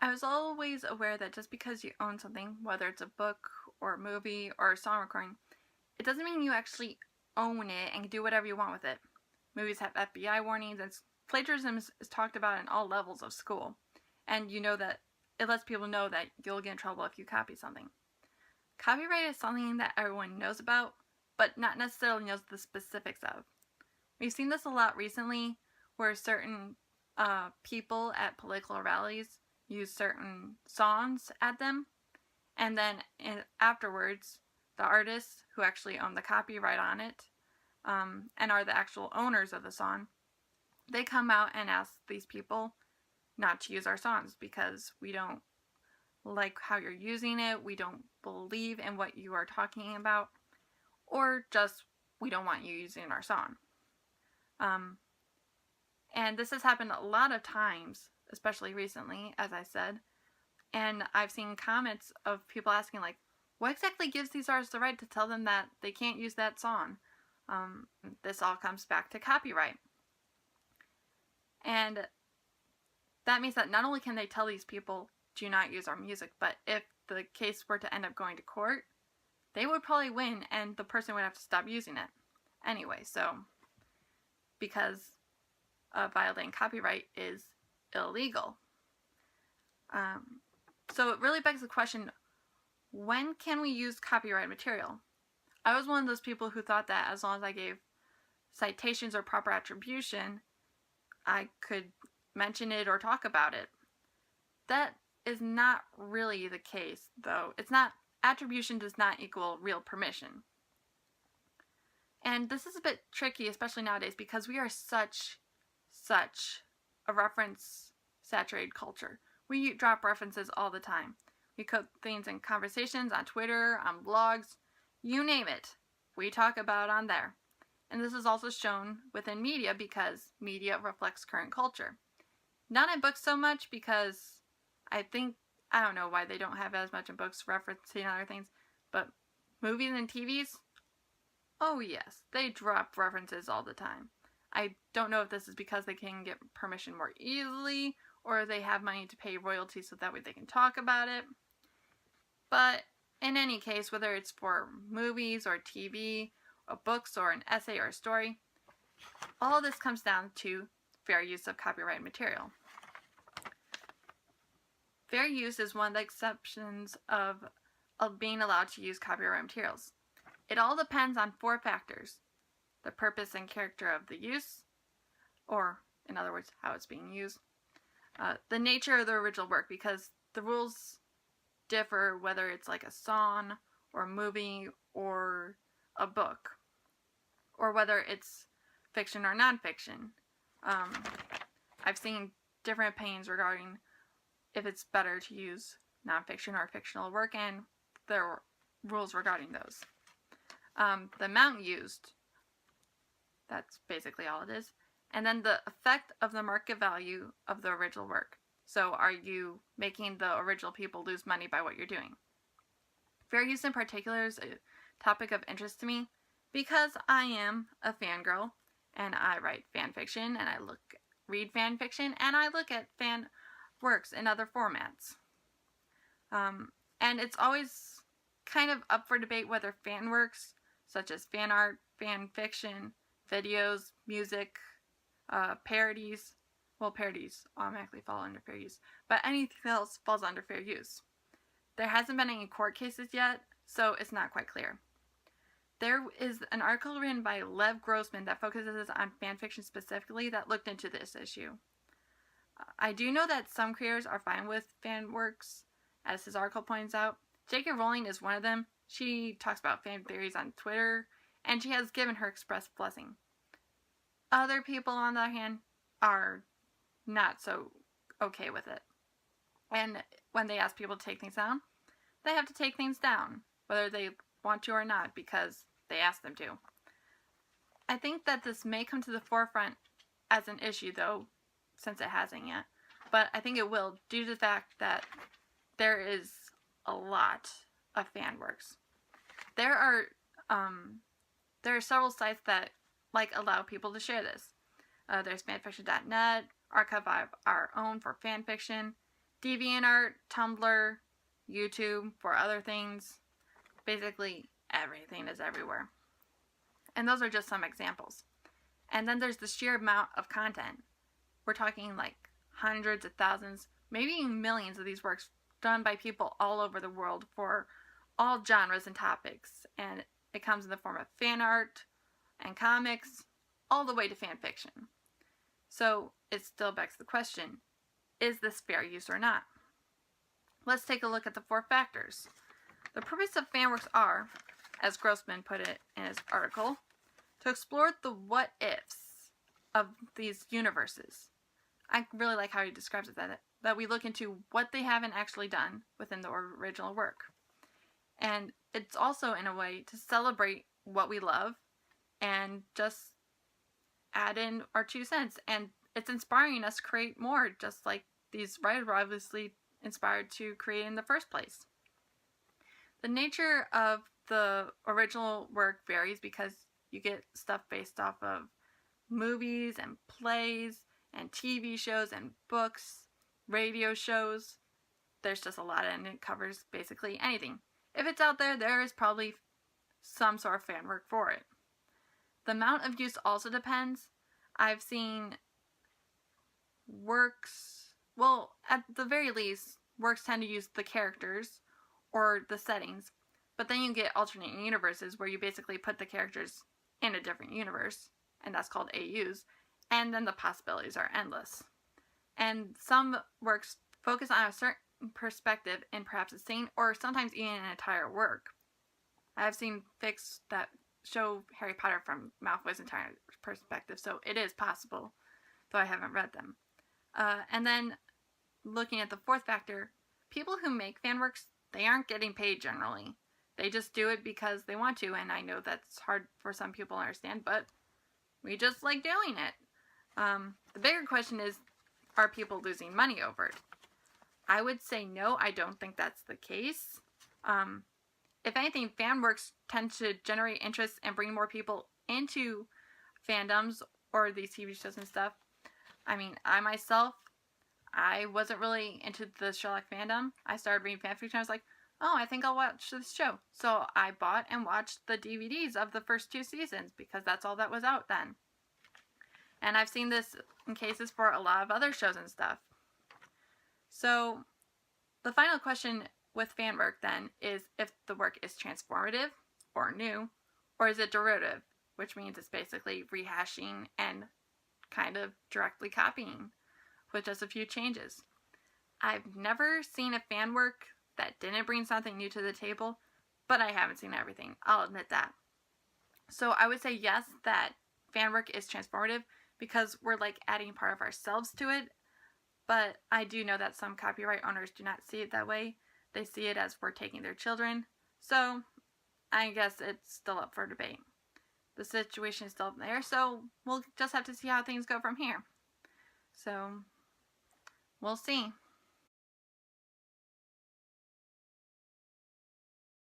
I was always aware that just because you own something, whether it's a book or a movie or a song recording, it doesn't mean you actually own it and can do whatever you want with it. Movies have FBI warnings, and plagiarism is talked about in all levels of school. And you know that it lets people know that you'll get in trouble if you copy something. Copyright is something that everyone knows about, but not necessarily knows the specifics of. We've seen this a lot recently, where certain people at political rallies use certain songs at them, and then afterwards, the artists who actually own the copyright on it and are the actual owners of the song, they come out and ask these people not to use our songs because we don't like how you're using it, we don't believe in what you are talking about, or just we don't want you using our song. And this has happened a lot of times, especially recently, as I said, and I've seen comments of people asking, like, what exactly gives these artists the right to tell them that they can't use that song? This all comes back to copyright. And that means that not only can they tell these people, do not use our music, but if the case were to end up going to court, they would probably win and the person would have to stop using it. Anyway, so because violating copyright is illegal. So it really begs the question, when can we use copyright material? I was one of those people who thought that as long as I gave citations or proper attribution, I could mention it or talk about it. That is not really the case, though. Attribution does not equal real permission. And this is a bit tricky, especially nowadays, because we are such a reference-saturated culture. We drop references all the time. We quote things in conversations, on Twitter, on blogs, you name it. We talk about on there. And this is also shown within media because media reflects current culture. Not in books so much because I don't know why they don't have as much in books referencing other things, but movies and TVs, oh yes, they drop references all the time. I don't know if this is because they can get permission more easily or they have money to pay royalties so that way they can talk about it. But in any case, whether it's for movies or TV, or books or an essay or a story, all of this comes down to fair use of copyright material. Fair use is one of the exceptions of being allowed to use copyright materials. It all depends on 4 factors: the purpose and character of the use, or in other words, how it's being used, the nature of the original work, because the rules differ whether it's like a song or a movie or a book, or whether it's fiction or nonfiction. I've seen different opinions regarding if it's better to use nonfiction or fictional work, and there are rules regarding those. The amount used, that's basically all it is. And then the effect of the market value of the original work. So are you making the original people lose money by what you're doing? Fair use in particular is a topic of interest to me because I am a fangirl and I write fan fiction and I read fan fiction and I look at fan works in other formats. And it's always kind of up for debate whether fan works, such as fan art, fan fiction, videos, music, parodies, well, parodies automatically fall under fair use, but anything else falls under fair use. There hasn't been any court cases yet, so it's not quite clear. There is an article written by Lev Grossman that focuses on fanfiction specifically that looked into this issue. I do know that some creators are fine with fan works, as his article points out. J.K. Rowling is one of them. She talks about fan theories on Twitter, and she has given her express blessing. Other people, on the other hand, are not so okay with it. And when they ask people to take things down, they have to take things down, whether they want to or not, because they ask them to. I think that this may come to the forefront as an issue, though, since it hasn't yet. But I think it will, due to the fact that there is a lot of fan works. There are several sites that allow people to share this. There's fanfiction.net, Archive of Our Own for fanfiction, DeviantArt, Tumblr, YouTube for other things. Basically, everything is everywhere. And those are just some examples. And then there's the sheer amount of content. We're talking like hundreds of thousands, maybe even millions of these works done by people all over the world for all genres and topics. And it comes in the form of fan art and comics, all the way to fan fiction. So it still begs the question, is this fair use or not? Let's take a look at the 4 factors. The purpose of fan works are, as Grossman put it in his article, to explore the what-ifs of these universes. I really like how he describes it, that we look into what they haven't actually done within the original work. And it's also, in a way, to celebrate what we love and just add in our 2 cents. And it's inspiring us to create more, just like these writers were obviously inspired to create in the first place. The nature of the original work varies because you get stuff based off of movies and plays and TV shows and books, radio shows. There's just a lot, and it covers basically anything. If it's out there, there is probably some sort of fan work for it. The amount of use also depends. I've seen works, well, at the very least, works tend to use the characters or the settings, but then you get alternate universes where you basically put the characters in a different universe, and that's called AUs, and then the possibilities are endless. And some works focus on a certain perspective in perhaps a scene, or sometimes even an entire work. I've seen fics that show Harry Potter from Malfoy's entire perspective, so it is possible, though I haven't read them. And then, looking at the 4th factor, people who make fan works, they aren't getting paid generally. They just do it because they want to, and I know that's hard for some people to understand, but we just like doing it. The bigger question is, are people losing money over it? I would say no, I don't think that's the case. If anything, fan works tend to generate interest and bring more people into fandoms or these TV shows and stuff. I mean, I myself, I wasn't really into the Sherlock fandom. I started reading fanfiction. I was like, oh, I think I'll watch this show. So I bought and watched the DVDs of the first 2 seasons because that's all that was out then. And I've seen this in cases for a lot of other shows and stuff. So the final question with fan work then is if the work is transformative or new, or is it derivative, which means it's basically rehashing and kind of directly copying with just a few changes. I've never seen a fan work that didn't bring something new to the table, but I haven't seen everything. I'll admit that. So I would say yes, that fan work is transformative because we're like adding part of ourselves to it, but I do know that some copyright owners do not see it that way. They see it as we're taking their children. So I guess it's still up for debate. The situation is still up there, so we'll just have to see how things go from here. So we'll see.